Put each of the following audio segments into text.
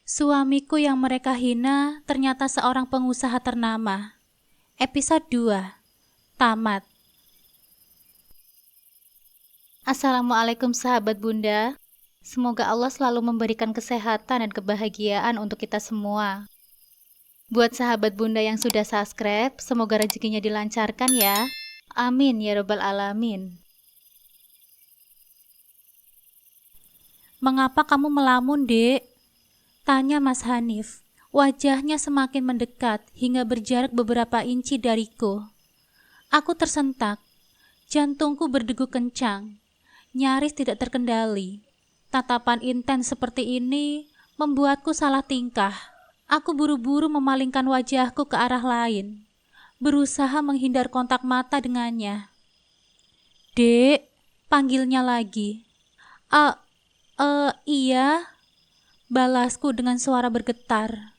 Suamiku yang mereka hina ternyata seorang pengusaha ternama. Episode 2. Tamat. Assalamualaikum sahabat Bunda. Semoga Allah selalu memberikan kesehatan dan kebahagiaan untuk kita semua. Buat sahabat Bunda yang sudah subscribe, semoga rezekinya dilancarkan ya. Amin ya rabbal alamin. Mengapa kamu melamun, Dek? Tanya Mas Hanif. Wajahnya semakin mendekat hingga berjarak beberapa inci dariku. Aku tersentak. Jantungku berdegup kencang. Nyaris tidak terkendali. Tatapan intens seperti ini membuatku salah tingkah. Aku buru-buru memalingkan wajahku ke arah lain. Berusaha menghindar kontak mata dengannya. Dek, panggilnya lagi. Iya. Balasku dengan suara bergetar.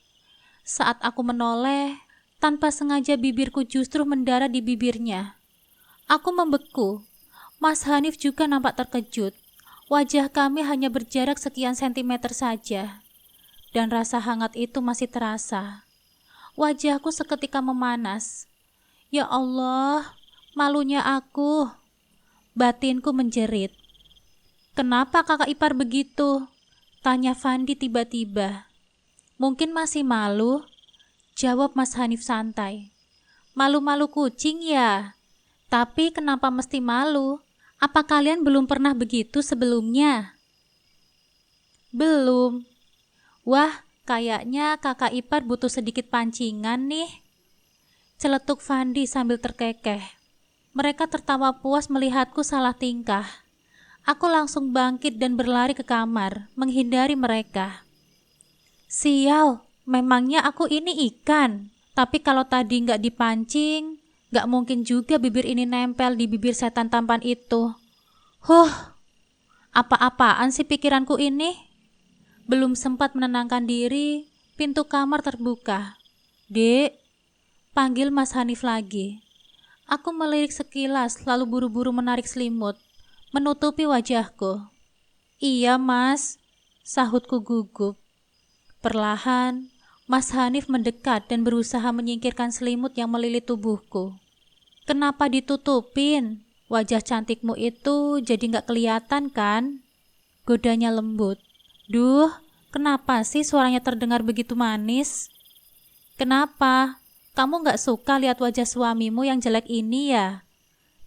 Saat aku menoleh, tanpa sengaja bibirku justru mendarat di bibirnya. Aku membeku. Mas Hanif juga nampak terkejut. Wajah kami hanya berjarak sekian sentimeter saja. Dan rasa hangat itu masih terasa. Wajahku seketika memanas. Ya Allah, malunya aku. Batinku menjerit. Kenapa kakak ipar begitu? Tanya Fandi tiba-tiba. Mungkin masih malu? Jawab Mas Hanif santai. Malu-malu kucing ya? Tapi kenapa mesti malu? Apa kalian belum pernah begitu sebelumnya? Belum. Wah, kayaknya kakak ipar butuh sedikit pancingan nih. Celetuk Fandi sambil terkekeh. Mereka tertawa puas melihatku salah tingkah. Aku langsung bangkit dan berlari ke kamar, menghindari mereka. Sial, memangnya aku ini ikan. Tapi kalau tadi nggak dipancing, nggak mungkin juga bibir ini nempel di bibir setan tampan itu. Apa-apaan sih pikiranku ini? Belum sempat menenangkan diri, pintu kamar terbuka. Dek, panggil Mas Hanif lagi. Aku melirik sekilas lalu buru-buru menarik selimut, menutupi wajahku. Iya mas, sahutku gugup. Perlahan, Mas Hanif mendekat dan berusaha menyingkirkan selimut yang melilit tubuhku. Kenapa ditutupin? Wajah cantikmu itu jadi gak kelihatan kan? Godanya lembut. Duh, kenapa sih suaranya terdengar begitu manis? Kenapa? Kamu gak suka lihat wajah suamimu yang jelek ini ya?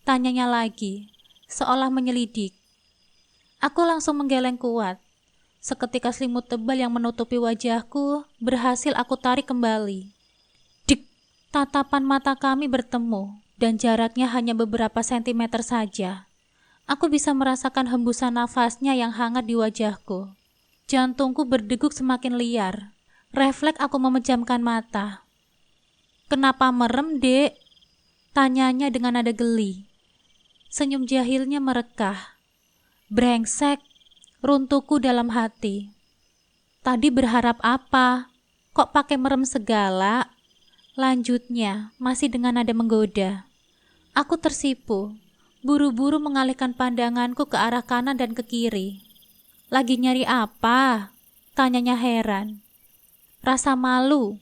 Tanyanya lagi, seolah menyelidik. Aku langsung menggeleng kuat. Seketika selimut tebal yang menutupi wajahku berhasil aku tarik kembali. Dik, tatapan mata kami bertemu dan jaraknya hanya beberapa sentimeter saja. Aku bisa merasakan hembusan nafasnya yang hangat di wajahku. Jantungku berdeguk semakin liar. Refleks aku memejamkan mata. Kenapa merem, Dek? Tanyanya dengan nada geli. Senyum jahilnya merekah. Brengsek, runtuhku dalam hati. Tadi berharap apa? Kok pakai merem segala? Lanjutnya, masih dengan nada menggoda. Aku tersipu, buru-buru mengalihkan pandanganku ke arah kanan dan ke kiri. Lagi nyari apa? Tanyanya heran. Rasa malu,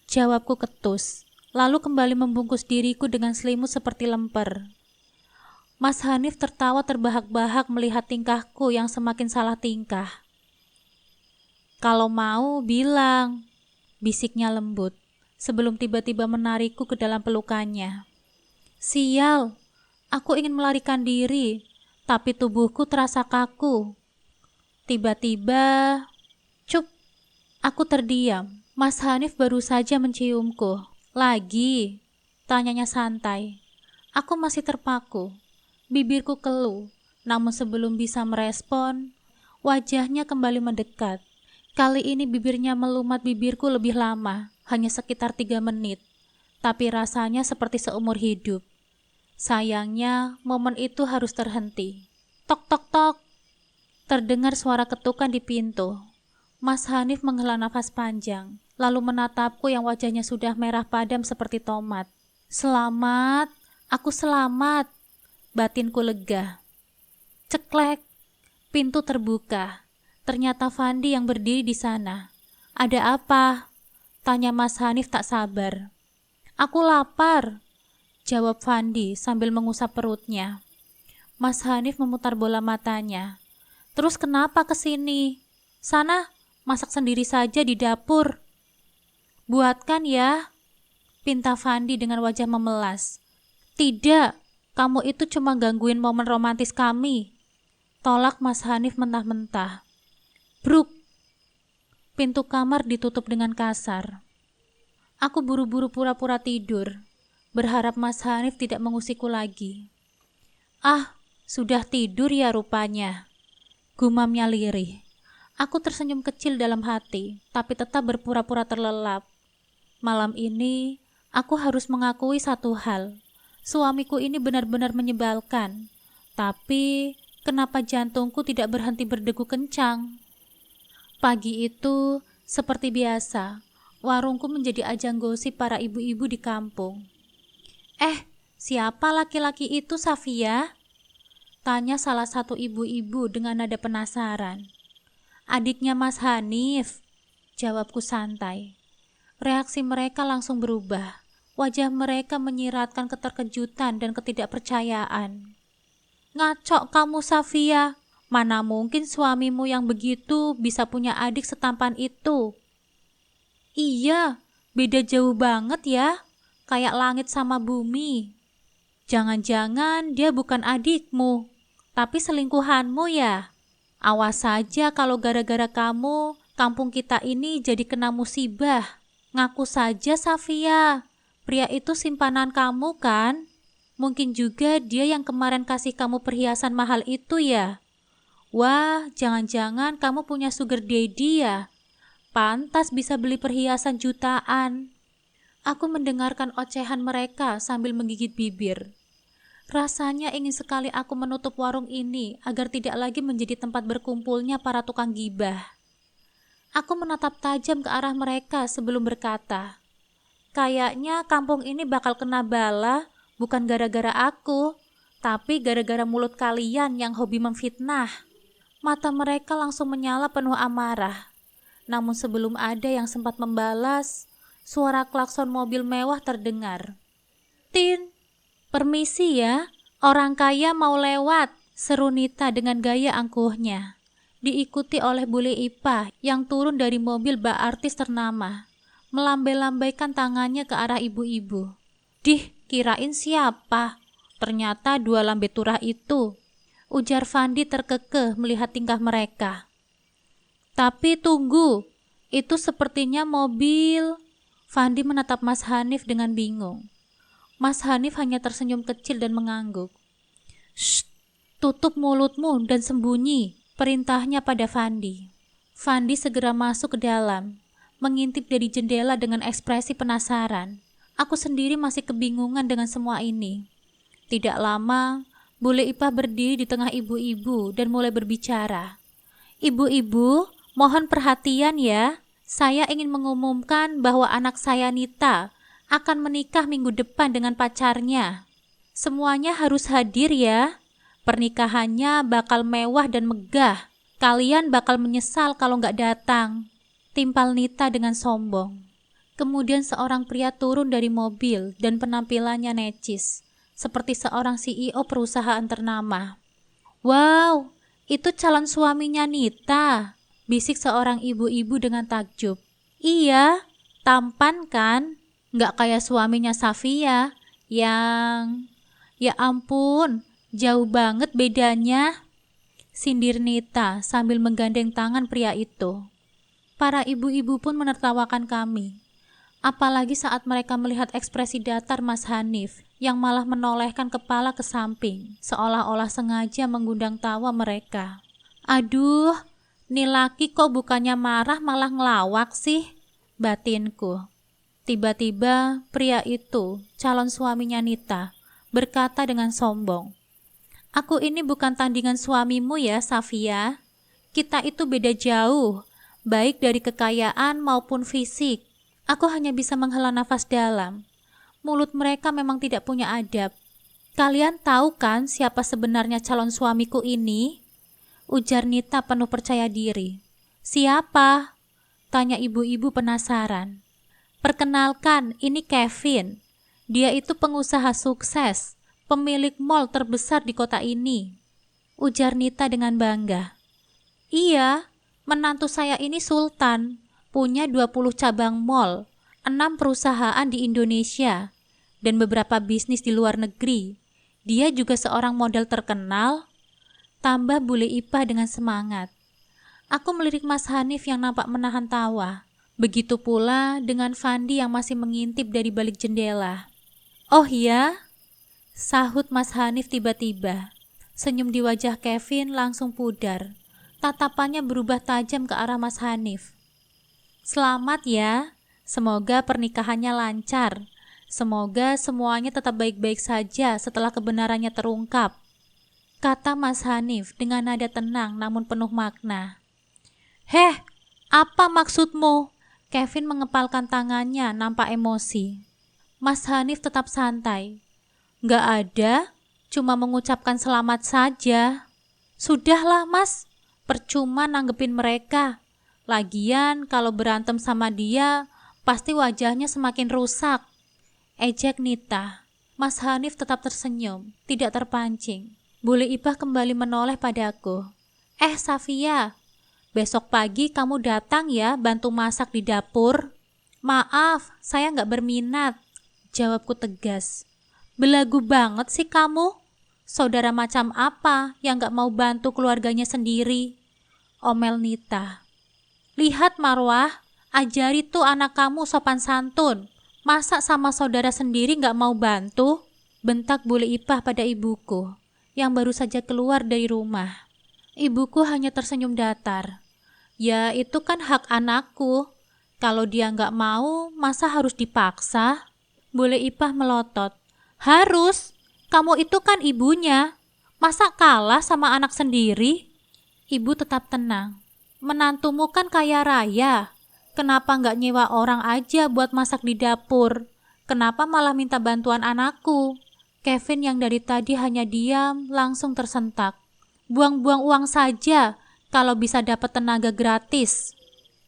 jawabku ketus, lalu kembali membungkus diriku dengan selimut seperti lemper. Mas Hanif tertawa terbahak-bahak melihat tingkahku yang semakin salah tingkah. Kalau mau, bilang, bisiknya lembut, sebelum tiba-tiba menarikku ke dalam pelukannya. Sial, aku ingin melarikan diri, tapi tubuhku terasa kaku. Tiba-tiba, cup, aku terdiam. Mas Hanif baru saja menciumku. Lagi, tanyanya santai. Aku masih terpaku. Bibirku keluh, namun sebelum bisa merespon, wajahnya kembali mendekat. Kali ini bibirnya melumat bibirku lebih lama, hanya sekitar 3 menit. Tapi rasanya seperti seumur hidup. Sayangnya, momen itu harus terhenti. Tok tok tok. Terdengar suara ketukan di pintu. Mas Hanif menghela nafas panjang, lalu menatapku yang wajahnya sudah merah padam seperti tomat. Selamat, aku selamat. Batinku lega. Ceklek, pintu terbuka. Ternyata Fandi yang berdiri di sana. Ada apa? Tanya Mas Hanif tak sabar. Aku lapar, jawab Fandi sambil mengusap perutnya. Mas Hanif memutar bola matanya. Terus kenapa kesini? Sana, masak sendiri saja di dapur. Buatkan ya, pinta Fandi dengan wajah memelas. Tidak, kamu itu cuma gangguin momen romantis kami. Tolak Mas Hanif mentah-mentah. Bruk, pintu kamar ditutup dengan kasar. Aku buru-buru pura-pura tidur, berharap Mas Hanif tidak mengusikku lagi. Ah, sudah tidur ya rupanya, gumamnya lirih. Aku tersenyum kecil dalam hati, tapi tetap berpura-pura terlelap. Malam ini, aku harus mengakui satu hal. Suamiku ini benar-benar menyebalkan. Tapi, kenapa jantungku tidak berhenti berdegup kencang? Pagi itu, seperti biasa, warungku menjadi ajang gosip para ibu-ibu di kampung. Siapa laki-laki itu, Safia? Tanya salah satu ibu-ibu dengan nada penasaran. Adiknya Mas Hanif, jawabku santai. Reaksi mereka langsung berubah. Wajah mereka menyiratkan keterkejutan dan ketidakpercayaan. Ngacok kamu, Safia. Mana mungkin suamimu yang begitu bisa punya adik setampan itu? Iya, beda jauh banget ya. Kayak langit sama bumi. Jangan-jangan dia bukan adikmu, tapi selingkuhanmu ya? Awas saja kalau gara-gara kamu, kampung kita ini jadi kena musibah. Ngaku saja, Safia. Pria itu simpanan kamu kan? Mungkin juga dia yang kemarin kasih kamu perhiasan mahal itu ya? Wah, jangan-jangan kamu punya sugar daddy ya? Pantas bisa beli perhiasan jutaan. Aku mendengarkan ocehan mereka sambil menggigit bibir. Rasanya ingin sekali aku menutup warung ini agar tidak lagi menjadi tempat berkumpulnya para tukang gibah. Aku menatap tajam ke arah mereka sebelum berkata, kayaknya kampung ini bakal kena bala bukan gara-gara aku, tapi gara-gara mulut kalian yang hobi memfitnah. Mata mereka langsung menyala penuh amarah. Namun sebelum ada yang sempat membalas, suara klakson mobil mewah terdengar. Tin, permisi ya, orang kaya mau lewat, seru Nita dengan gaya angkuhnya. Diikuti oleh bule Ipah yang turun dari mobil bak artis ternama, melambai-lambaikan tangannya ke arah ibu-ibu. Dih, kirain siapa? Ternyata dua lambe turah itu, ujar Fandi terkekeh melihat tingkah mereka. Tapi tunggu, itu sepertinya mobil. Fandi menatap Mas Hanif dengan bingung. Mas Hanif hanya tersenyum kecil dan mengangguk. Shh, tutup mulutmu dan sembunyi, perintahnya pada Fandi. Fandi segera masuk ke dalam, mengintip dari jendela dengan ekspresi penasaran. Aku sendiri masih kebingungan dengan semua ini. Tidak lama, bule Ipah berdiri di tengah ibu-ibu dan mulai berbicara. Ibu-ibu, mohon perhatian ya. Saya ingin mengumumkan bahwa anak saya Nita akan menikah minggu depan dengan pacarnya. Semuanya harus hadir ya. Pernikahannya bakal mewah dan megah. Kalian bakal menyesal kalau nggak datang. Timpal Nita dengan sombong. Kemudian seorang pria turun dari mobil dan penampilannya necis, seperti seorang CEO perusahaan ternama. Wow, itu calon suaminya Nita, bisik seorang ibu-ibu dengan takjub. Iya, tampan kan? Nggak kayak suaminya Safia, yang... Ya ampun, jauh banget bedanya, sindir Nita sambil menggandeng tangan pria itu. Para ibu-ibu pun menertawakan kami. Apalagi saat mereka melihat ekspresi datar Mas Hanif yang malah menolehkan kepala ke samping, seolah-olah sengaja mengundang tawa mereka. Aduh, nih laki kok bukannya marah malah ngelawak sih, batinku. Tiba-tiba pria itu, calon suaminya Nita, berkata dengan sombong, aku ini bukan tandingan suamimu ya, Safia. Kita itu beda jauh, baik dari kekayaan maupun fisik. Aku hanya bisa menghela nafas dalam. Mulut mereka memang tidak punya adab. Kalian tahu kan siapa sebenarnya calon suamiku ini? Ujar Nita penuh percaya diri. Siapa? Tanya ibu-ibu penasaran. Perkenalkan, ini Kevin. Dia itu pengusaha sukses, pemilik mall terbesar di kota ini. Ujar Nita dengan bangga. Iya, menantu saya ini Sultan, punya 20 cabang mall, 6 perusahaan di Indonesia, dan beberapa bisnis di luar negeri. Dia juga seorang model terkenal. Tambah Bule Ipah dengan semangat. Aku melirik Mas Hanif yang nampak menahan tawa. Begitu pula dengan Fandi yang masih mengintip dari balik jendela. Oh ya? Sahut Mas Hanif tiba-tiba. Senyum di wajah Kevin langsung pudar. Tatapannya berubah tajam ke arah Mas Hanif. Selamat ya. Semoga pernikahannya lancar. Semoga semuanya tetap baik-baik saja setelah kebenarannya terungkap. Kata Mas Hanif dengan nada tenang namun penuh makna. Heh, apa maksudmu? Kevin mengepalkan tangannya nampak emosi. Mas Hanif tetap santai. Nggak ada, cuma mengucapkan selamat saja. Sudahlah mas, percuma nanggepin mereka. Lagian kalau berantem sama dia, pasti wajahnya semakin rusak. Ejek Nita. Mas Hanif tetap tersenyum, tidak terpancing. Bule Ipah kembali menoleh padaku. Safia, besok pagi kamu datang ya bantu masak di dapur. Maaf, saya nggak berminat. Jawabku tegas. Belagu banget sih kamu. Saudara macam apa yang nggak mau bantu keluarganya sendiri? Omel Nita. Lihat Marwah, ajari tuh anak kamu sopan santun. Masa sama saudara sendiri nggak mau bantu? Bentak Bule Ipah pada ibuku yang baru saja keluar dari rumah. Ibuku hanya tersenyum datar. Ya itu kan hak anakku. Kalau dia nggak mau, masa harus dipaksa? Bule Ipah melotot. Harus, kamu itu kan ibunya. Masa kalah sama anak sendiri? Ibu tetap tenang. Menantumu kan kaya raya. Kenapa nggak nyewa orang aja buat masak di dapur? Kenapa malah minta bantuan anakku? Kevin yang dari tadi hanya diam langsung tersentak. Buang-buang uang saja kalau bisa dapat tenaga gratis.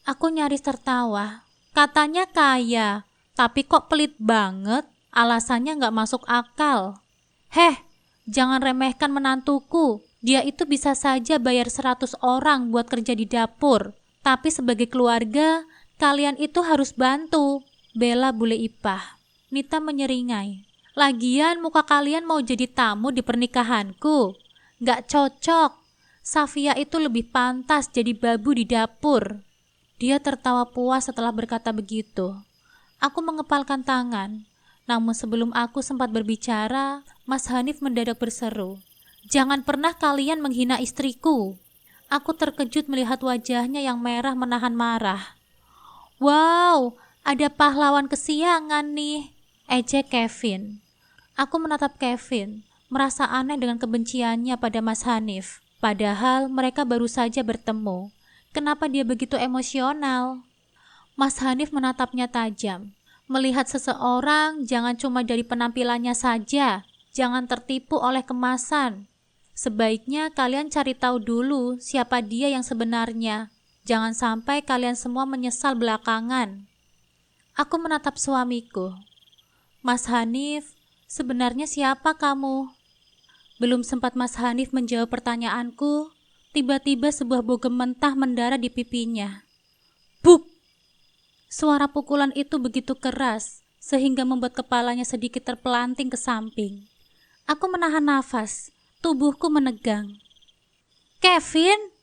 Aku nyaris tertawa. Katanya kaya, tapi kok pelit banget. Alasannya nggak masuk akal. Heh, jangan remehkan menantuku. Dia itu bisa saja bayar 100 orang buat kerja di dapur. Tapi sebagai keluarga, kalian itu harus bantu. Bela Bule Ipah. Nita menyeringai. Lagian muka kalian mau jadi tamu di pernikahanku. Nggak cocok. Safia itu lebih pantas jadi babu di dapur. Dia tertawa puas setelah berkata begitu. Aku mengepalkan tangan. Namun sebelum aku sempat berbicara, Mas Hanif mendadak berseru. Jangan pernah kalian menghina istriku. Aku terkejut melihat wajahnya yang merah menahan marah. Wow, ada pahlawan kesiangan nih. Ejek Kevin. Aku menatap Kevin, merasa aneh dengan kebenciannya pada Mas Hanif. Padahal mereka baru saja bertemu. Kenapa dia begitu emosional? Mas Hanif menatapnya tajam. Melihat seseorang jangan cuma dari penampilannya saja. Jangan tertipu oleh kemasan. Sebaiknya kalian cari tahu dulu siapa dia yang sebenarnya. Jangan sampai kalian semua menyesal belakangan. Aku menatap suamiku. Mas Hanif, sebenarnya siapa kamu? Belum sempat Mas Hanif menjawab pertanyaanku, tiba-tiba sebuah bogem mentah mendarat di pipinya. Buk! Suara pukulan itu begitu keras, sehingga membuat kepalanya sedikit terpelanting ke samping. Aku menahan nafas, tubuhku menegang. Kevin!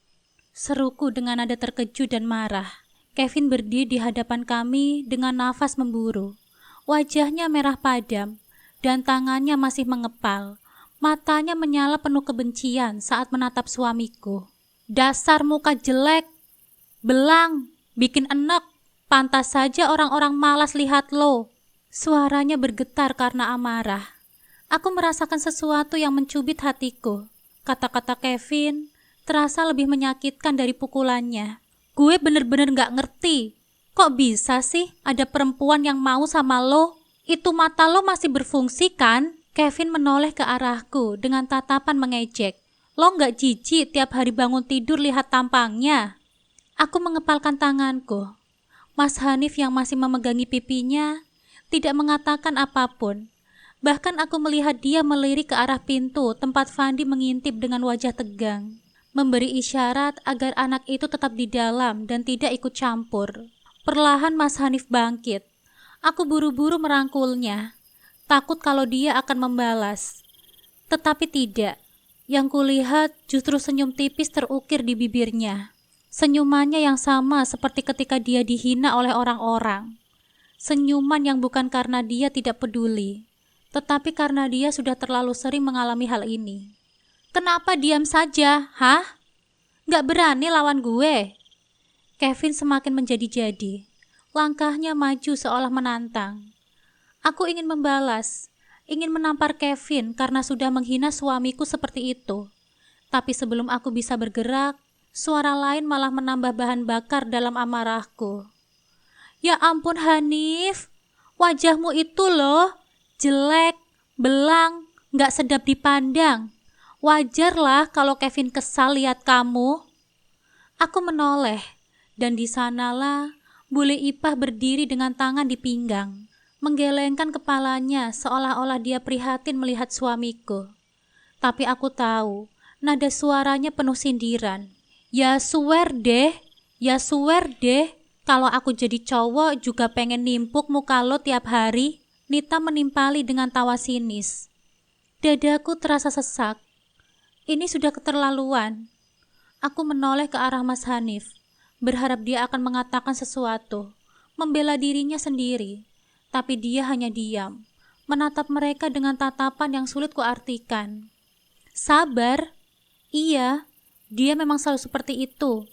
Seruku dengan nada terkejut dan marah. Kevin berdiri di hadapan kami dengan nafas memburu. Wajahnya merah padam, dan tangannya masih mengepal. Matanya menyala penuh kebencian saat menatap suamiku. Dasar muka jelek, belang, bikin enek, pantas saja orang-orang malas lihat lo. Suaranya bergetar karena amarah. Aku merasakan sesuatu yang mencubit hatiku. Kata-kata Kevin terasa lebih menyakitkan dari pukulannya. Gue bener-bener gak ngerti. Kok bisa sih ada perempuan yang mau sama lo? Itu mata lo masih berfungsi kan? Kevin menoleh ke arahku dengan tatapan mengejek. Lo gak jijik tiap hari bangun tidur lihat tampangnya? Aku mengepalkan tanganku. Mas Hanif yang masih memegangi pipinya tidak mengatakan apapun. Bahkan aku melihat dia melirik ke arah pintu tempat Fandi mengintip dengan wajah tegang, memberi isyarat agar anak itu tetap di dalam dan tidak ikut campur. Perlahan Mas Hanif bangkit. Aku buru-buru merangkulnya, takut kalau dia akan membalas. Tetapi tidak. Yang kulihat justru senyum tipis terukir di bibirnya. Senyumannya yang sama seperti ketika dia dihina oleh orang-orang. Senyuman yang bukan karena dia tidak peduli, tetapi karena dia sudah terlalu sering mengalami hal ini. Kenapa diam saja, hah? Gak berani lawan gue? Kevin semakin menjadi-jadi. Langkahnya maju seolah menantang. Aku ingin membalas, ingin menampar Kevin karena sudah menghina suamiku seperti itu. Tapi sebelum aku bisa bergerak, suara lain malah menambah bahan bakar dalam amarahku. Ya ampun Hanif, wajahmu itu loh, jelek, belang, gak sedap dipandang. Wajarlah kalau Kevin kesal lihat kamu. Aku menoleh, dan di sanalah bule Ipah berdiri dengan tangan di pinggang, menggelengkan kepalanya seolah-olah dia prihatin melihat suamiku. Tapi aku tahu, nada suaranya penuh sindiran. Ya swear deh, kalau aku jadi cowok juga pengen nimpuk muka lo tiap hari. Nita menimpali dengan tawa sinis. Dadaku terasa sesak. Ini sudah keterlaluan. Aku menoleh ke arah Mas Hanif, berharap dia akan mengatakan sesuatu, membela dirinya sendiri. Tapi dia hanya diam, menatap mereka dengan tatapan yang sulit kuartikan. Sabar? Iya. Dia memang selalu seperti itu,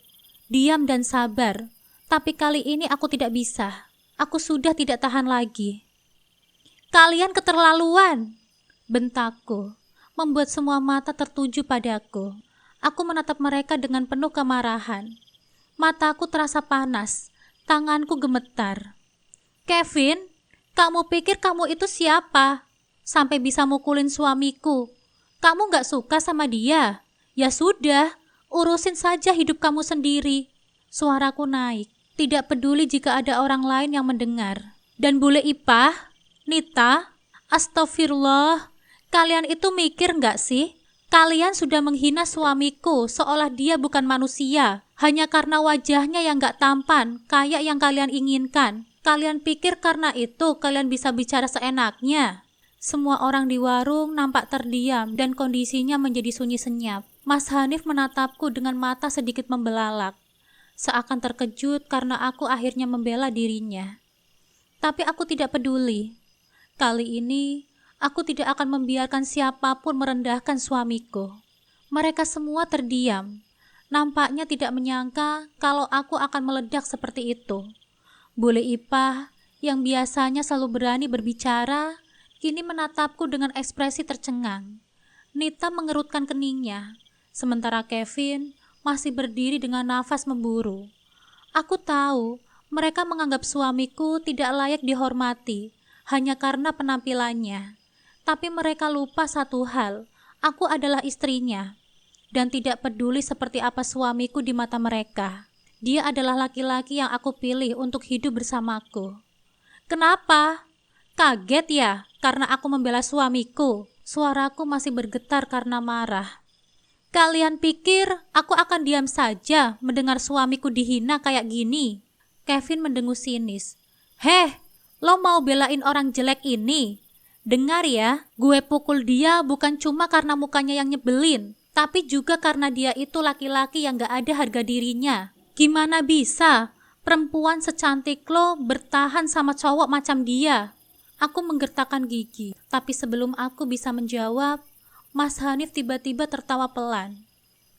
diam dan sabar. Tapi kali ini aku tidak bisa. Aku sudah tidak tahan lagi. Kalian keterlaluan, bentakku, membuat semua mata tertuju padaku. Aku menatap mereka dengan penuh kemarahan. Mataku terasa panas, tanganku gemetar. Kevin, kamu pikir kamu itu siapa? Sampai bisa mukulin suamiku. Kamu gak suka sama dia? Ya sudah, urusin saja hidup kamu sendiri. Suaraku naik, tidak peduli jika ada orang lain yang mendengar. Dan bule Ipah, Nita, astagfirullah, kalian itu mikir gak sih? Kalian sudah menghina suamiku seolah dia bukan manusia, hanya karena wajahnya yang gak tampan, kayak yang kalian inginkan. Kalian pikir karena itu kalian bisa bicara seenaknya? Semua orang di warung nampak terdiam dan kondisinya menjadi sunyi senyap. Mas Hanif menatapku dengan mata sedikit membelalak, seakan terkejut karena aku akhirnya membela dirinya. Tapi aku tidak peduli. Kali ini, aku tidak akan membiarkan siapapun merendahkan suamiku. Mereka semua terdiam. Nampaknya tidak menyangka kalau aku akan meledak seperti itu. Bule Ipah, yang biasanya selalu berani berbicara, kini menatapku dengan ekspresi tercengang. Nita mengerutkan keningnya, sementara Kevin masih berdiri dengan nafas memburu. Aku tahu mereka menganggap suamiku tidak layak dihormati hanya karena penampilannya. Tapi mereka lupa satu hal, aku adalah istrinya. Dan tidak peduli seperti apa suamiku di mata mereka. Dia adalah laki-laki yang aku pilih untuk hidup bersamaku. Kenapa? Kaget ya karena aku membela suamiku? Suaraku masih bergetar karena marah. Kalian pikir aku akan diam saja mendengar suamiku dihina kayak gini? Kevin mendengus sinis. Heh, lo mau belain orang jelek ini? Dengar ya, gue pukul dia bukan cuma karena mukanya yang nyebelin, tapi juga karena dia itu laki-laki yang gak ada harga dirinya. Gimana bisa perempuan secantik lo bertahan sama cowok macam dia? Aku menggertakkan gigi, tapi sebelum aku bisa menjawab, Mas Hanif tiba-tiba tertawa pelan.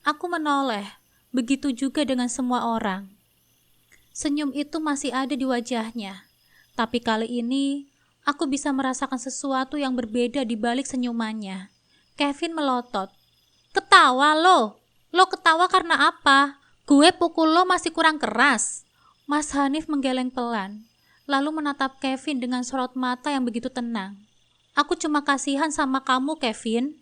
Aku menoleh, begitu juga dengan semua orang. Senyum itu masih ada di wajahnya, tapi kali ini aku bisa merasakan sesuatu yang berbeda di balik senyumannya. Kevin melotot. Ketawa lo? Lo ketawa karena apa? Gue pukul lo masih kurang keras. Mas Hanif menggeleng pelan, lalu menatap Kevin dengan sorot mata yang begitu tenang. Aku cuma kasihan sama kamu, Kevin,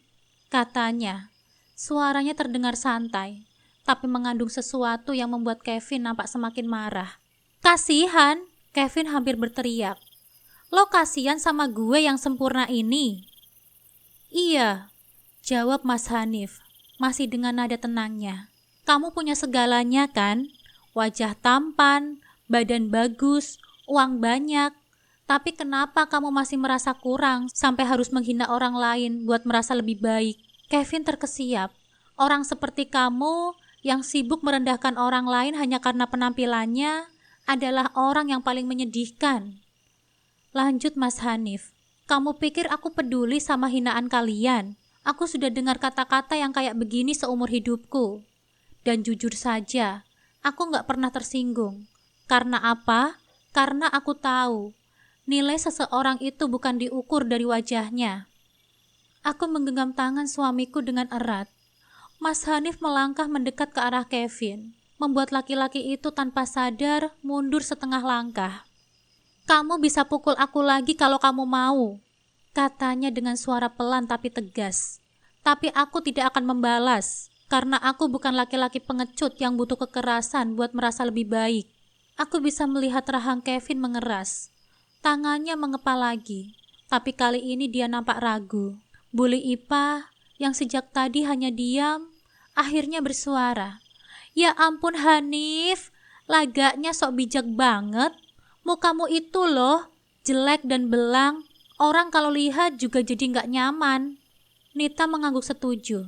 katanya. Suaranya terdengar santai, tapi mengandung sesuatu yang membuat Kevin nampak semakin marah. Kasihan, Kevin hampir berteriak. Lo kasihan sama gue yang sempurna ini? Iya, jawab Mas Hanif, masih dengan nada tenangnya. Kamu punya segalanya kan? Wajah tampan, badan bagus, uang banyak. Tapi kenapa kamu masih merasa kurang sampai harus menghina orang lain buat merasa lebih baik? Kevin terkesiap. Orang seperti kamu yang sibuk merendahkan orang lain hanya karena penampilannya adalah orang yang paling menyedihkan. Lanjut Mas Hanif, kamu pikir aku peduli sama hinaan kalian? Aku sudah dengar kata-kata yang kayak begini seumur hidupku. Dan jujur saja, aku gak pernah tersinggung. Karena apa? Karena aku tahu, nilai seseorang itu bukan diukur dari wajahnya. Aku menggenggam tangan suamiku dengan erat. Mas Hanif melangkah mendekat ke arah Kevin, membuat laki-laki itu tanpa sadar mundur setengah langkah. Kamu bisa pukul aku lagi kalau kamu mau, katanya dengan suara pelan tapi tegas. Tapi aku tidak akan membalas, karena aku bukan laki-laki pengecut yang butuh kekerasan buat merasa lebih baik. Aku bisa melihat rahang Kevin mengeras. Tangannya mengepal lagi, tapi kali ini dia nampak ragu. Bule Ipa yang sejak tadi hanya diam, akhirnya bersuara. Ya ampun Hanif, lagaknya sok bijak banget. Mukamu itu loh, jelek dan belang. Orang kalau lihat juga jadi gak nyaman. Nita mengangguk setuju.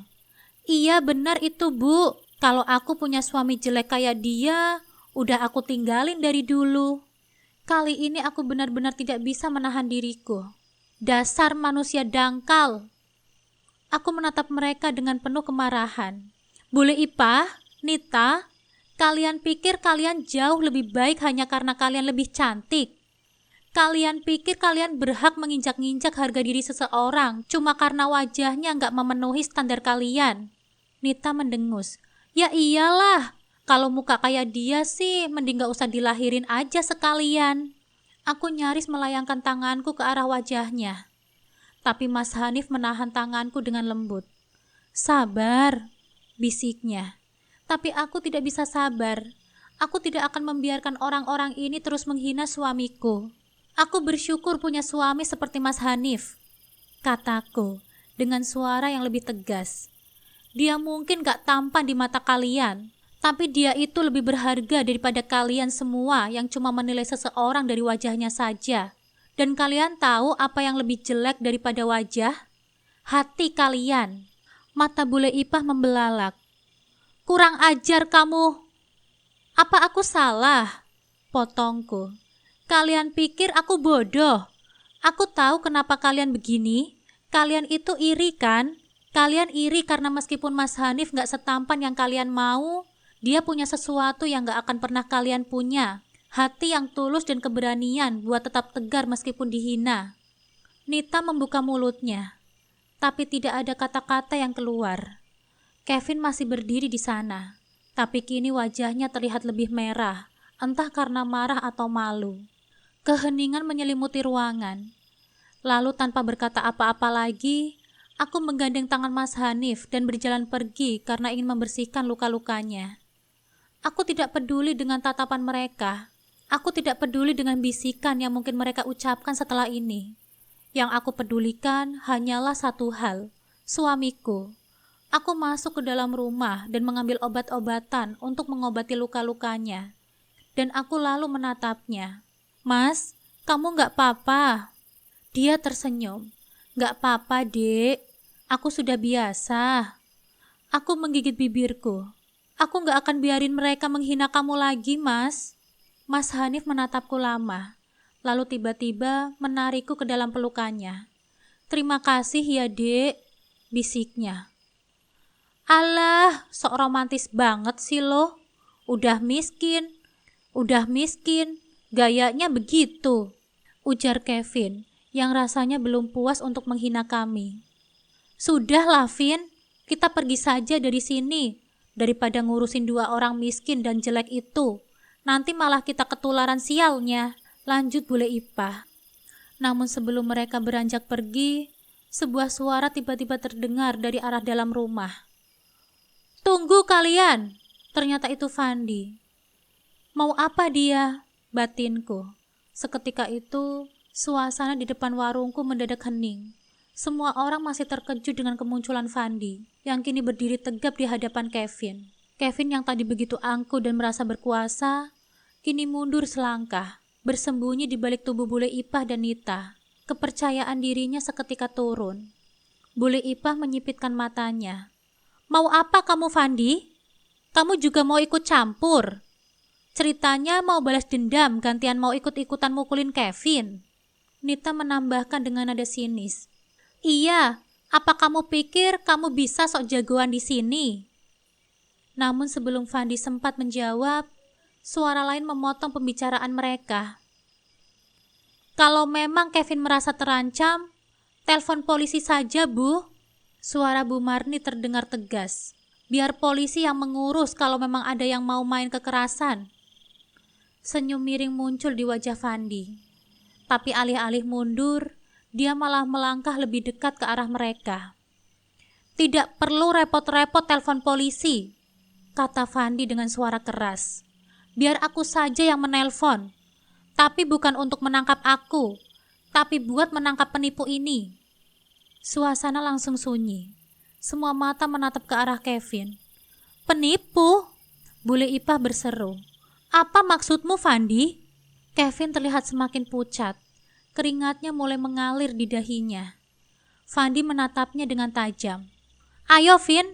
Iya benar itu Bu. Kalau aku punya suami jelek kayak dia, udah aku tinggalin dari dulu. Kali ini aku benar-benar tidak bisa menahan diriku. Dasar manusia dangkal. Aku menatap mereka dengan penuh kemarahan. Bule Ipah, Nita, kalian pikir kalian jauh lebih baik hanya karena kalian lebih cantik? Kalian pikir kalian berhak menginjak-injak harga diri seseorang cuma karena wajahnya nggak memenuhi standar kalian? Nita mendengus. Ya iyalah, kalau muka kayak dia sih mending gak usah dilahirin aja sekalian. Aku nyaris melayangkan tanganku ke arah wajahnya. Tapi Mas Hanif menahan tanganku dengan lembut. Sabar, bisiknya. Tapi aku tidak bisa sabar. Aku tidak akan membiarkan orang-orang ini terus menghina suamiku. Aku bersyukur punya suami seperti Mas Hanif, kataku dengan suara yang lebih tegas. Dia mungkin gak tampan di mata kalian, tapi dia itu lebih berharga daripada kalian semua yang cuma menilai seseorang dari wajahnya saja. Dan kalian tahu apa yang lebih jelek daripada wajah? Hati kalian. Mata Bule Ipah membelalak. Kurang ajar kamu. Apa aku salah? Potongku. Kalian pikir aku bodoh? Aku tahu kenapa kalian begini. Kalian itu iri kan? Kalian iri karena meskipun Mas Hanif gak setampan yang kalian mau, dia punya sesuatu yang gak akan pernah kalian punya. Hati yang tulus dan keberanian buat tetap tegar meskipun dihina. Nita membuka mulutnya, tapi tidak ada kata-kata yang keluar. Kevin masih berdiri di sana, tapi kini wajahnya terlihat lebih merah, entah karena marah atau malu. Keheningan menyelimuti ruangan. Lalu tanpa berkata apa-apa lagi, aku menggandeng tangan Mas Hanif dan berjalan pergi karena ingin membersihkan luka-lukanya. Aku tidak peduli dengan tatapan mereka. Aku tidak peduli dengan bisikan yang mungkin mereka ucapkan setelah ini. Yang aku pedulikan hanyalah satu hal, suamiku. Aku masuk ke dalam rumah dan mengambil obat-obatan untuk mengobati luka-lukanya. Dan aku lalu menatapnya. Mas, kamu gak apa-apa? Dia tersenyum. Gak apa-apa, Dek. Aku sudah biasa. Aku menggigit bibirku. Aku gak akan biarin mereka menghina kamu lagi, Mas. Mas Hanif menatapku lama, lalu tiba-tiba menarikku ke dalam pelukannya. Terima kasih ya, Dek, bisiknya. Alah, sok romantis banget sih lo. Udah miskin, gayanya begitu, ujar Kevin yang rasanya belum puas untuk menghina kami. Sudahlah, Vin, kita pergi saja dari sini, daripada ngurusin dua orang miskin dan jelek itu. Nanti malah kita ketularan sialnya, lanjut Bule Ipah. Namun sebelum mereka beranjak pergi, sebuah suara tiba-tiba terdengar dari arah dalam rumah. Tunggu kalian, ternyata itu Fandi. Mau apa dia? batinku. Seketika itu, suasana di depan warungku mendadak hening. Semua orang masih terkejut dengan kemunculan Fandi, yang kini berdiri tegap di hadapan Kevin. Kevin yang tadi begitu angkuh dan merasa berkuasa, kini mundur selangkah, bersembunyi di balik tubuh Bule Ipah dan Nita. Kepercayaan dirinya seketika turun. Bule Ipah menyipitkan matanya. "Mau apa kamu, Fandi? Kamu juga mau ikut campur? Ceritanya mau balas dendam gantian mau ikut-ikutan mukulin Kevin?" Nita menambahkan dengan nada sinis. "Iya, apa kamu pikir kamu bisa sok jagoan di sini?" Namun sebelum Fandi sempat menjawab, suara lain memotong pembicaraan mereka. "Kalau memang Kevin merasa terancam, telepon polisi saja, Bu." Suara Bu Marni terdengar tegas. "Biar polisi yang mengurus kalau memang ada yang mau main kekerasan." Senyum miring muncul di wajah Fandi. Tapi alih-alih mundur, dia malah melangkah lebih dekat ke arah mereka. "Tidak perlu repot-repot telepon polisi," kata Fandi dengan suara keras. "Biar aku saja yang menelpon. Tapi bukan untuk menangkap aku, tapi buat menangkap penipu ini." Suasana langsung sunyi. Semua mata menatap ke arah Kevin. "Penipu?" Bule Ipah berseru. "Apa maksudmu, Fandi?" Kevin terlihat semakin pucat. Keringatnya mulai mengalir di dahinya. Fandi menatapnya dengan tajam. "Ayo, Vin,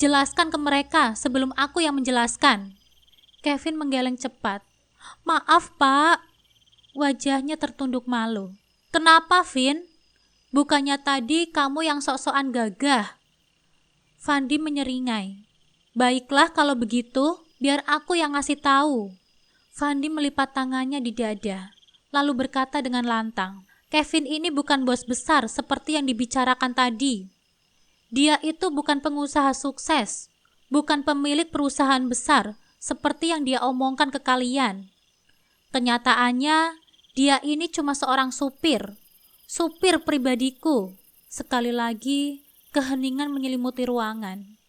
jelaskan ke mereka sebelum aku yang menjelaskan." Kevin menggeleng cepat. "Maaf, Pak." Wajahnya tertunduk malu. "Kenapa, Vin? Bukannya tadi kamu yang sok-sokan gagah?" Fandi menyeringai. "Baiklah kalau begitu, biar aku yang ngasih tahu." Fandi melipat tangannya di dada, lalu berkata dengan lantang, "Kevin ini bukan bos besar seperti yang dibicarakan tadi. Dia itu bukan pengusaha sukses, bukan pemilik perusahaan besar seperti yang dia omongkan ke kalian. Kenyataannya, dia ini cuma seorang supir pribadiku." Sekali lagi, keheningan menyelimuti ruangan.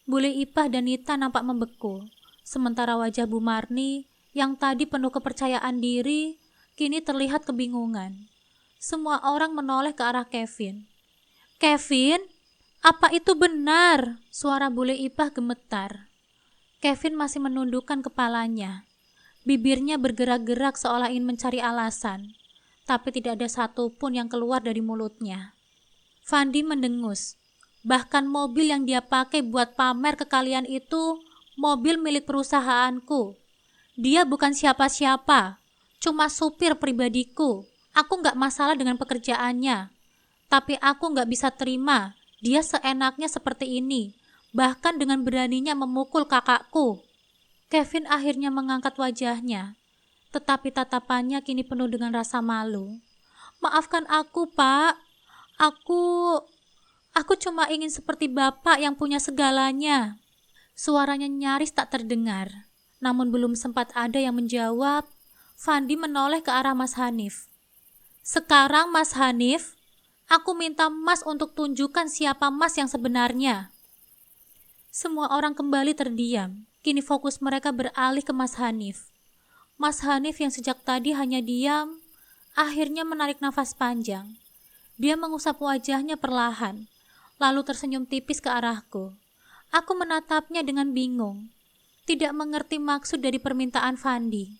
Bule Ipah dan Nita nampak membeku, sementara wajah Bu Marni yang tadi penuh kepercayaan diri, kini terlihat kebingungan. Semua orang menoleh ke arah Kevin. "Kevin, apa itu benar?" Suara Bule Ipah gemetar. Kevin masih menundukkan kepalanya. Bibirnya bergerak-gerak seolah ingin mencari alasan, tapi tidak ada satupun yang keluar dari mulutnya. Fandi mendengus. "Bahkan mobil yang dia pakai buat pamer ke kalian itu mobil milik perusahaanku. Dia bukan siapa-siapa, cuma supir pribadiku. Aku nggak masalah dengan pekerjaannya, tapi aku nggak bisa terima dia seenaknya seperti ini, bahkan dengan beraninya memukul kakakku." Kevin akhirnya mengangkat wajahnya, tetapi tatapannya kini penuh dengan rasa malu. "Maafkan aku, Pak. Aku cuma ingin seperti Bapak yang punya segalanya." Suaranya nyaris tak terdengar. Namun belum sempat ada yang menjawab, Fandi menoleh ke arah Mas Hanif. "Sekarang Mas Hanif, aku minta Mas untuk tunjukkan siapa Mas yang sebenarnya." Semua orang kembali terdiam. Kini fokus mereka beralih ke Mas Hanif. Mas Hanif yang sejak tadi hanya diam, akhirnya menarik nafas panjang. Dia mengusap wajahnya perlahan, lalu tersenyum tipis ke arahku. Aku menatapnya dengan bingung, tidak mengerti maksud dari permintaan Fandi.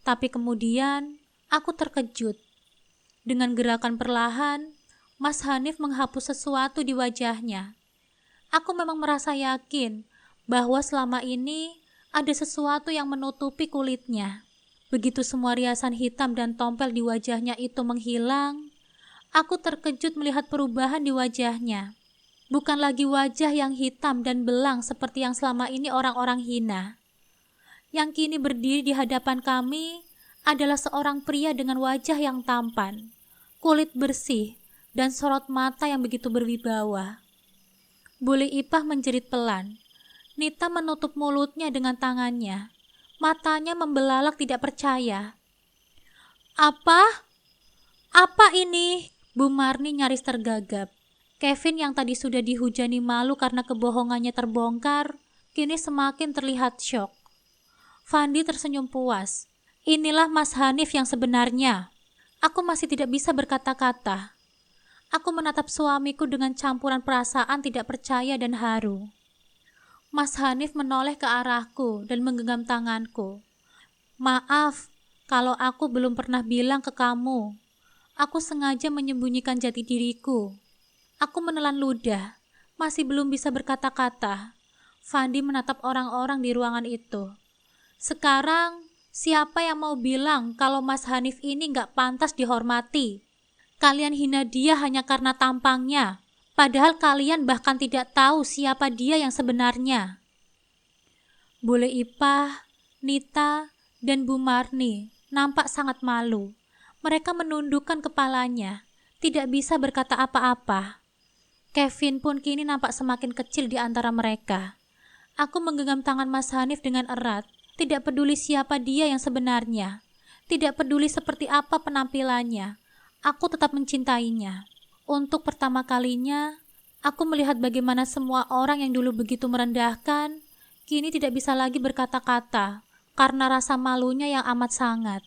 Tapi kemudian, aku terkejut. Dengan gerakan perlahan, Mas Hanif menghapus sesuatu di wajahnya. Aku memang merasa yakin bahwa selama ini ada sesuatu yang menutupi kulitnya. Begitu semua riasan hitam dan tompel di wajahnya itu menghilang, aku terkejut melihat perubahan di wajahnya. Bukan lagi wajah yang hitam dan belang seperti yang selama ini orang-orang hina. Yang kini berdiri di hadapan kami adalah seorang pria dengan wajah yang tampan, kulit bersih, dan sorot mata yang begitu berwibawa. Bule Ipah menjerit pelan. Nita menutup mulutnya dengan tangannya. Matanya membelalak tidak percaya. "Apa? Apa ini?" Bu Marni nyaris tergagap. Kevin yang tadi sudah dihujani malu karena kebohongannya terbongkar, kini semakin terlihat syok. Fandi tersenyum puas. Inilah Mas Hanif yang sebenarnya. Aku masih tidak bisa berkata-kata. Aku menatap suamiku dengan campuran perasaan tidak percaya dan haru. Mas Hanif menoleh ke arahku dan menggenggam tanganku. Maaf, kalau aku belum pernah bilang ke kamu. Aku sengaja menyembunyikan jati diriku. Aku menelan ludah, masih belum bisa berkata-kata. Fandi menatap orang-orang di ruangan itu. Sekarang, siapa yang mau bilang kalau Mas Hanif ini gak pantas dihormati? Kalian hina dia hanya karena tampangnya, padahal kalian bahkan tidak tahu siapa dia yang sebenarnya. Bule Ipah, Nita, dan Bu Marni nampak sangat malu. Mereka menundukkan kepalanya, tidak bisa berkata apa-apa. Kevin pun kini nampak semakin kecil di antara mereka. Aku menggenggam tangan Mas Hanif dengan erat, tidak peduli siapa dia yang sebenarnya, tidak peduli seperti apa penampilannya, aku tetap mencintainya. Untuk pertama kalinya, aku melihat bagaimana semua orang yang dulu begitu merendahkan, kini tidak bisa lagi berkata-kata, karena rasa malunya yang amat sangat.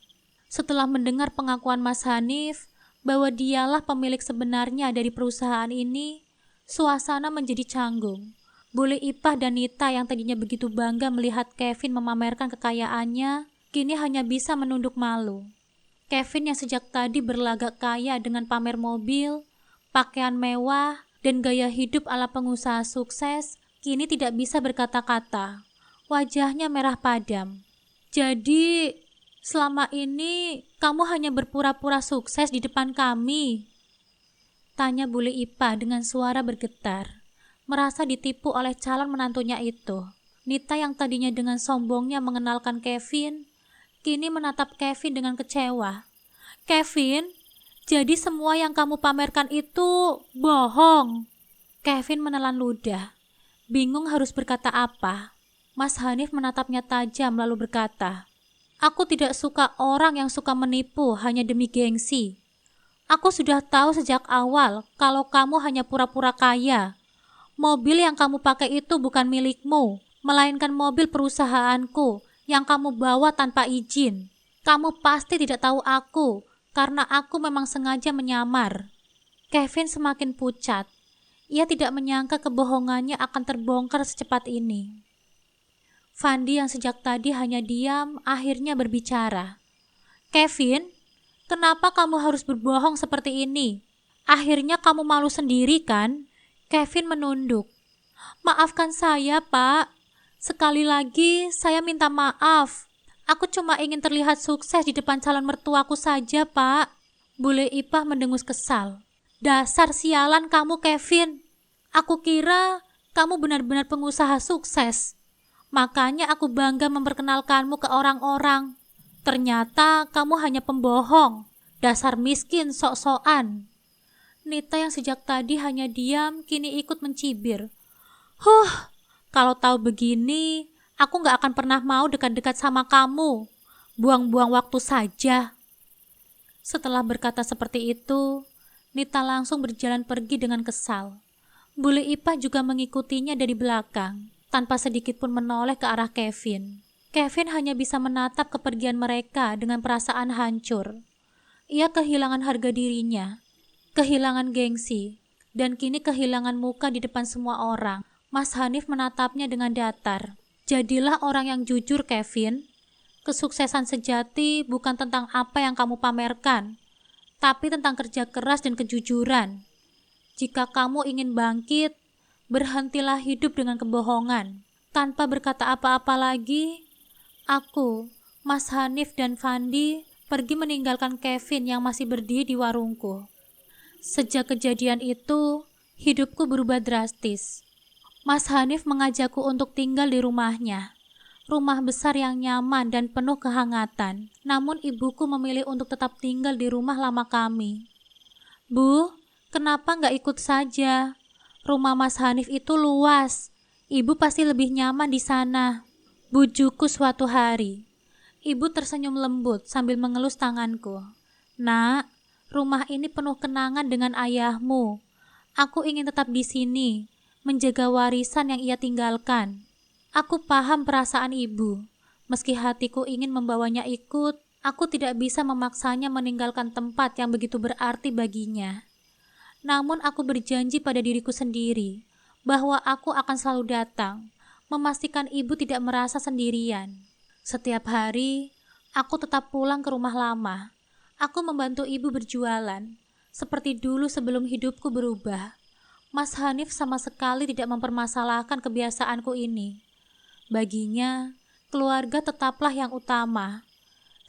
Setelah mendengar pengakuan Mas Hanif bahwa dialah pemilik sebenarnya dari perusahaan ini, suasana menjadi canggung. Bule Ipah dan Nita yang tadinya begitu bangga melihat Kevin memamerkan kekayaannya, kini hanya bisa menunduk malu. Kevin yang sejak tadi berlagak kaya dengan pamer mobil, pakaian mewah, dan gaya hidup ala pengusaha sukses, kini tidak bisa berkata-kata. Wajahnya merah padam. Jadi, selama ini kamu hanya berpura-pura sukses di depan kami? Tanya Bule Ipah dengan suara bergetar, merasa ditipu oleh calon menantunya itu. Nita yang tadinya dengan sombongnya mengenalkan Kevin, kini menatap Kevin dengan kecewa. Kevin, jadi semua yang kamu pamerkan itu bohong. Kevin menelan ludah, bingung harus berkata apa. Mas Hanif menatapnya tajam lalu berkata, aku tidak suka orang yang suka menipu hanya demi gengsi. Aku sudah tahu sejak awal kalau kamu hanya pura-pura kaya. Mobil yang kamu pakai itu bukan milikmu, melainkan mobil perusahaanku yang kamu bawa tanpa izin. Kamu pasti tidak tahu aku, karena aku memang sengaja menyamar. Kevin semakin pucat. Ia tidak menyangka kebohongannya akan terbongkar secepat ini. Fandi yang sejak tadi hanya diam, akhirnya berbicara. Kevin, kenapa kamu harus berbohong seperti ini? Akhirnya kamu malu sendiri kan? Kevin menunduk. Maafkan saya, Pak. Sekali lagi, saya minta maaf. Aku cuma ingin terlihat sukses di depan calon mertuaku saja, Pak. Bule Ipah mendengus kesal. Dasar sialan kamu, Kevin. Aku kira kamu benar-benar pengusaha sukses. Makanya aku bangga memperkenalkanmu ke orang-orang. Ternyata kamu hanya pembohong. Dasar miskin sok-sokan. Nita yang sejak tadi hanya diam, kini ikut mencibir. Kalau tahu begini, aku gak akan pernah mau dekat-dekat sama kamu. Buang-buang waktu saja. Setelah berkata seperti itu, Nita langsung berjalan pergi dengan kesal. Bule Ipah juga mengikutinya dari belakang, tanpa sedikit pun menoleh ke arah Kevin. Kevin hanya bisa menatap kepergian mereka dengan perasaan hancur. Ia kehilangan harga dirinya, kehilangan gengsi, dan kini kehilangan muka di depan semua orang. Mas Hanif menatapnya dengan datar. Jadilah orang yang jujur, Kevin. Kesuksesan sejati bukan tentang apa yang kamu pamerkan, tapi tentang kerja keras dan kejujuran. Jika kamu ingin bangkit, berhentilah hidup dengan kebohongan. Tanpa berkata apa-apa lagi, aku, Mas Hanif dan Fandi pergi meninggalkan Kevin yang masih berdiri di warungku. Sejak kejadian itu, hidupku berubah drastis. Mas Hanif mengajakku untuk tinggal di rumahnya. Rumah besar yang nyaman dan penuh kehangatan. Namun ibuku memilih untuk tetap tinggal di rumah lama kami. Bu, kenapa nggak ikut saja? Rumah Mas Hanif itu luas. Ibu pasti lebih nyaman di sana. Bujukku suatu hari. Ibu tersenyum lembut sambil mengelus tanganku. Nak, rumah ini penuh kenangan dengan ayahmu. Aku ingin tetap di sini, menjaga warisan yang ia tinggalkan. Aku paham perasaan ibu. Meski hatiku ingin membawanya ikut, aku tidak bisa memaksanya meninggalkan tempat yang begitu berarti baginya. Namun aku berjanji pada diriku sendiri bahwa aku akan selalu datang, memastikan ibu tidak merasa sendirian. Setiap hari, aku tetap pulang ke rumah lama. Aku membantu ibu berjualan, seperti dulu sebelum hidupku berubah. Mas Hanif sama sekali tidak mempermasalahkan kebiasaanku ini. Baginya, keluarga tetaplah yang utama.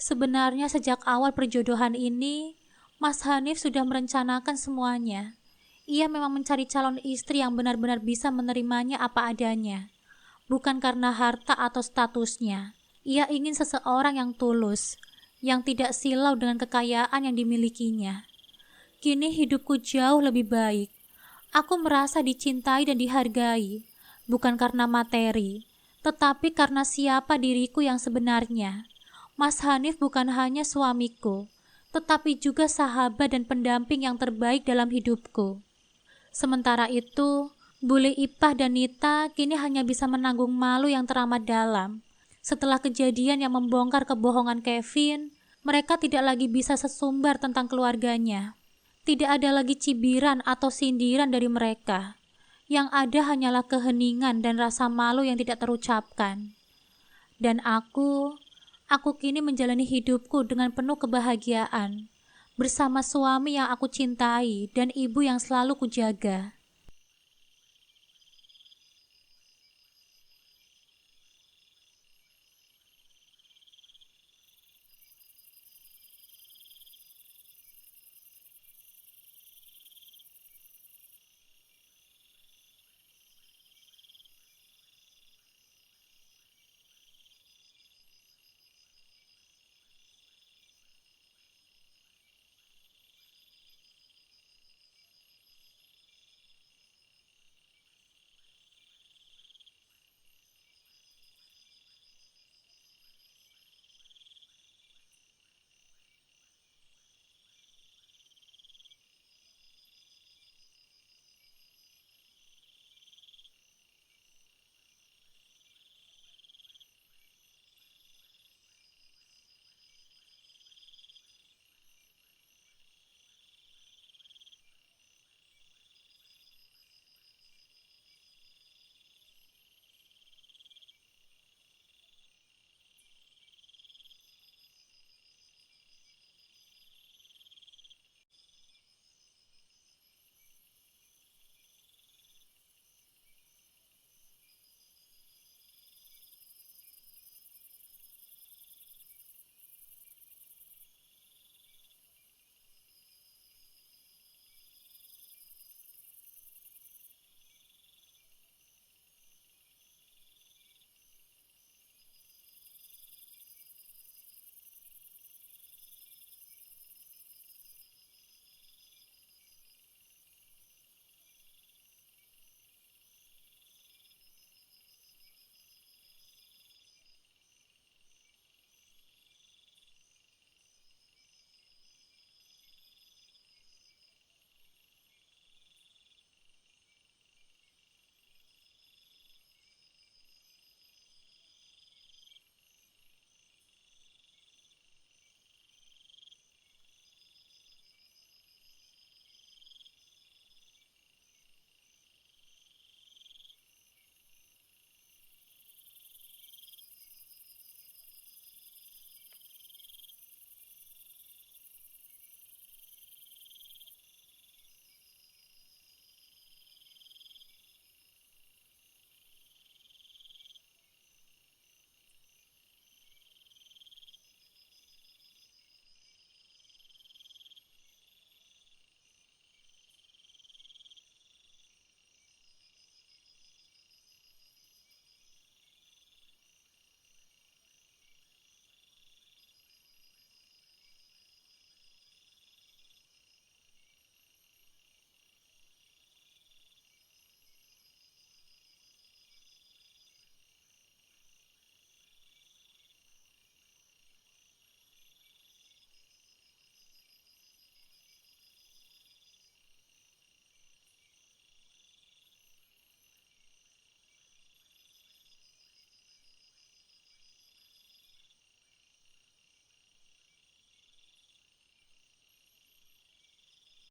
Sebenarnya sejak awal perjodohan ini, Mas Hanif sudah merencanakan semuanya. Ia memang mencari calon istri yang benar-benar bisa menerimanya apa adanya. Bukan karena harta atau statusnya. Ia ingin seseorang yang tulus, yang tidak silau dengan kekayaan yang dimilikinya. Kini hidupku jauh lebih baik. Aku merasa dicintai dan dihargai, bukan karena materi, tetapi karena siapa diriku yang sebenarnya. Mas Hanif bukan hanya suamiku, tetapi juga sahabat dan pendamping yang terbaik dalam hidupku. Sementara itu, Bule Ipah dan Nita kini hanya bisa menanggung malu yang teramat dalam. Setelah kejadian yang membongkar kebohongan Kevin, mereka tidak lagi bisa sesumbar tentang keluarganya. Tidak ada lagi cibiran atau sindiran dari mereka. Yang ada hanyalah keheningan dan rasa malu yang tidak terucapkan. Dan aku kini menjalani hidupku dengan penuh kebahagiaan, bersama suami yang aku cintai dan ibu yang selalu kujaga.